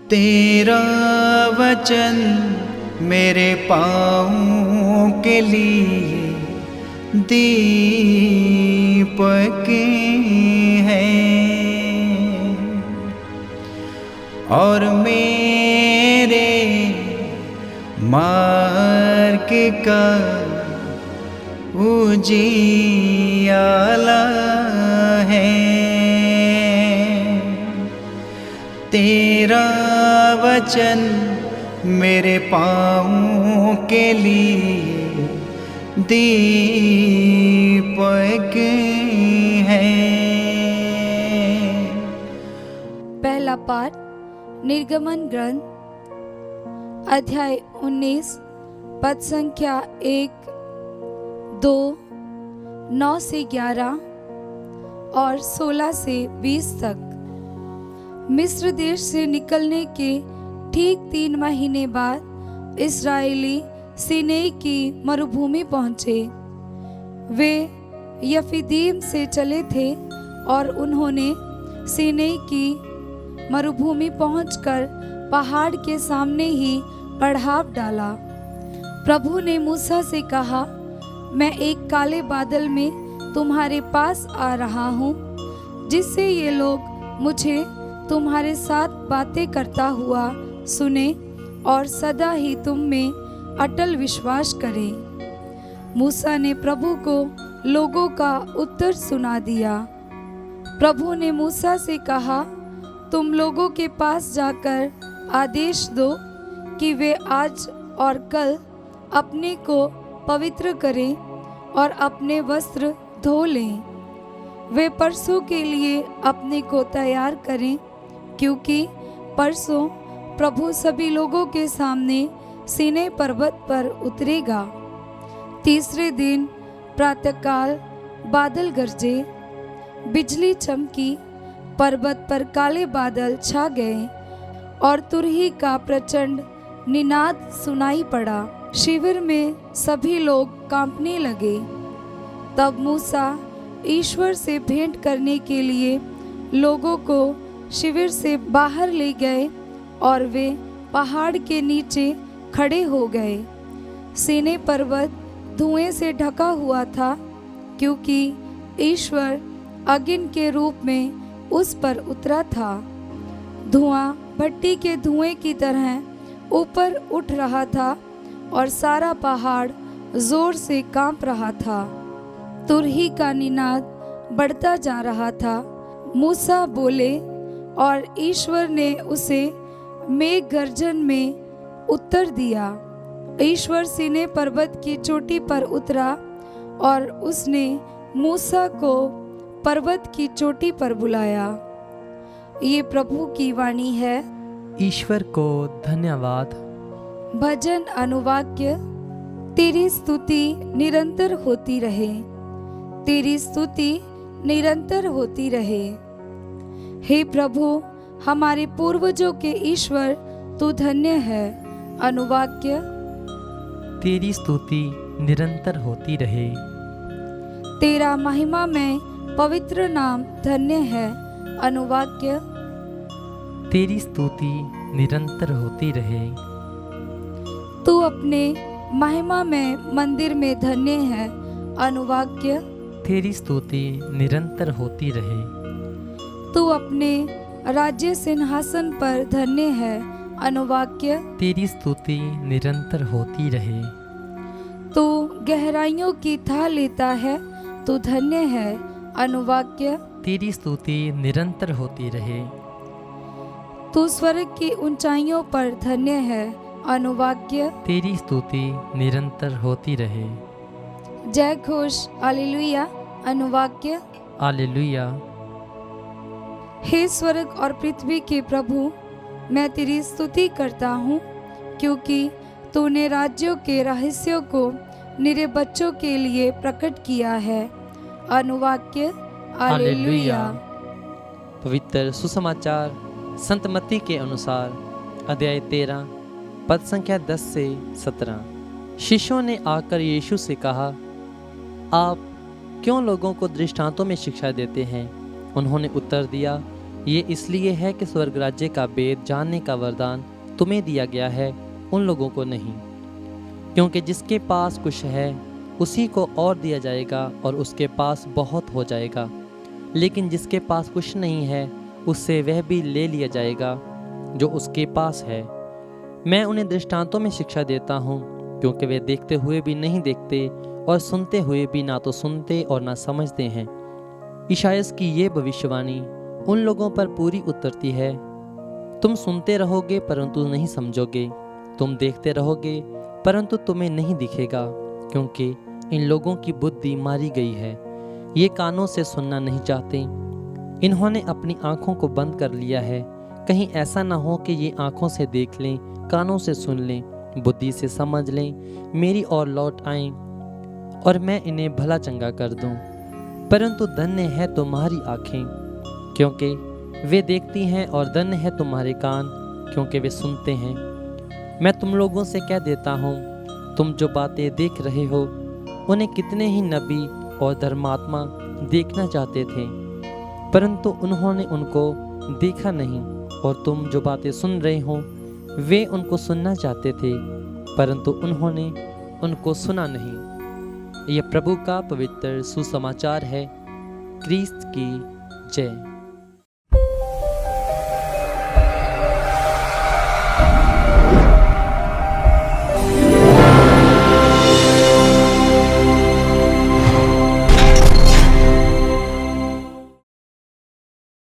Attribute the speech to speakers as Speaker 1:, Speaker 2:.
Speaker 1: तेरा वचन मेरे पाँव के लिए दीपक है और मेरे मार्ग का उजियाला है। तेरा वचन मेरे पाँव के लिए दीपक है।
Speaker 2: पहला पाठ निर्गमन ग्रंथ अध्याय 19 पद संख्या 1, 2, 9 से 11 और 16 से 20 तक। मिस्र देश से निकलने के ठीक 3 महीने बाद इस्राएली सीनै की मरुभूमि पहुँचे। वे यफीदीम से चले थे और उन्होंने सीनै की मरुभूमि पहुंचकर पहाड़ के सामने ही पड़ाव डाला। प्रभु ने मूसा से कहा, मैं एक काले बादल में तुम्हारे पास आ रहा हूँ, जिससे ये लोग मुझे तुम्हारे साथ बातें करता हुआ सुने और सदा ही तुम में अटल विश्वास करें। मूसा ने प्रभु को लोगों का उत्तर सुना दिया। प्रभु ने मूसा से कहा, तुम लोगों के पास जाकर आदेश दो कि वे आज और कल अपने को पवित्र करें और अपने वस्त्र धो लें। वे परसों के लिए अपने को तैयार करें, क्योंकि परसों प्रभु सभी लोगों के सामने सीनै पर्वत पर उतरेगा। तीसरे दिन प्रातःकाल बादल गरजे, बिजली चमकी, पर्वत पर काले बादल छा गए और तुरही का प्रचंड निनाद सुनाई पड़ा। शिविर में सभी लोग कांपने लगे। तब मूसा ईश्वर से भेंट करने के लिए लोगों को शिविर से बाहर ले गए और वे पहाड़ के नीचे खड़े हो गए। सीनै पर्वत धुएं से ढका हुआ था, क्योंकि ईश्वर अग्नि के रूप में उस पर उतरा था। धुआं भट्टी के धुएं की तरह ऊपर उठ रहा था और सारा पहाड़ जोर से कांप रहा था। तुरही का निनाद बढ़ता जा रहा था। मूसा बोले और ईश्वर ने उसे मेघ गर्जन में उत्तर दिया। ईश्वर सीनै पर्वत की चोटी पर उतरा और उसने मूसा को पर्वत की चोटी पर बुलाया। ये प्रभु की वाणी है।
Speaker 3: ईश्वर को धन्यवाद।
Speaker 2: भजन अनुवाक्य। तेरी स्तुति निरंतर होती रहे, तेरी स्तुति निरंतर होती रहे। हे प्रभु, हमारे पूर्वजों के ईश्वर, तू धन्य है। अनुवाक्य।
Speaker 3: तेरी स्तुति निरंतर होती रहे।
Speaker 2: तेरा महिमा में पवित्र नाम धन्य है। अनुवाक्य।
Speaker 3: तेरी स्तुति निरंतर होती रहे।
Speaker 2: तू अपने महिमा में मंदिर में धन्य है। अनुवाक्य।
Speaker 3: तेरी स्तुति निरंतर होती रहे।
Speaker 2: तू अपने राज्य सिंहासन पर धन्य है। अनुवाक्य।
Speaker 3: तेरी स्तुति निरंतर होती रहे।
Speaker 2: तू गहराइयों की था लेता है, तू धन्य है। अनुवाक्य।
Speaker 3: तेरी स्तुति निरंतर होती रहे।
Speaker 2: तू स्वर्ग की ऊंचाइयों पर धन्य है। अनुवाक्य।
Speaker 3: तेरी स्तुति निरंतर होती रहे।
Speaker 2: जय घोष हालेलुया। अनुवाक्य।
Speaker 3: हालेलुया।
Speaker 2: हे स्वर्ग और पृथ्वी के प्रभु, मैं तेरी स्तुति करता हूँ, क्योंकि तूने राज्यों के रहस्यों को निरे बच्चों के लिए प्रकट किया है। अनुवाक्य। हालेलुया।
Speaker 4: पवित्र सुसमाचार संत मत्ती के अनुसार अध्याय 13 पद संख्या 10 से 17। शिष्यों ने आकर यीशु से कहा, आप क्यों लोगों को दृष्टांतों में शिक्षा देते हैं? उन्होंने उत्तर दिया, ये इसलिए है कि स्वर्ग राज्य का भेद जानने का वरदान तुम्हें दिया गया है, उन लोगों को नहीं। क्योंकि जिसके पास कुछ है उसी को और दिया जाएगा और उसके पास बहुत हो जाएगा, लेकिन जिसके पास कुछ नहीं है उससे वह भी ले लिया जाएगा जो उसके पास है। मैं उन्हें दृष्टांतों में शिक्षा देता हूँ, क्योंकि वे देखते हुए भी नहीं देखते और सुनते हुए भी ना तो सुनते और ना समझते हैं। इशायास की ये भविष्यवाणी उन लोगों पर पूरी उतरती है। तुम सुनते रहोगे परंतु नहीं समझोगे, तुम देखते रहोगे परंतु तुम्हें नहीं दिखेगा, क्योंकि इन लोगों की बुद्धि मारी गई है। ये कानों से सुनना नहीं चाहते, इन्होंने अपनी आंखों को बंद कर लिया है। कहीं ऐसा ना हो कि ये आंखों से देख लें, कानों से सुन लें, बुद्धि से समझ लें, मेरी ओर लौट आएं और मैं इन्हें भला चंगा कर दूं। परंतु धन्य है तुम्हारी आंखें, क्योंकि वे देखती हैं, और धन्य है तुम्हारे कान, क्योंकि वे सुनते हैं। मैं तुम लोगों से कह देता हूँ, तुम जो बातें देख रहे हो उन्हें कितने ही नबी और धर्मात्मा देखना चाहते थे, परंतु उन्होंने उनको देखा नहीं। और तुम जो बातें सुन रहे हो वे उनको सुनना चाहते थे, परंतु उन्होंने उनको सुना नहीं। यह प्रभु का पवित्र सुसमाचार है। क्रिस्त की जय।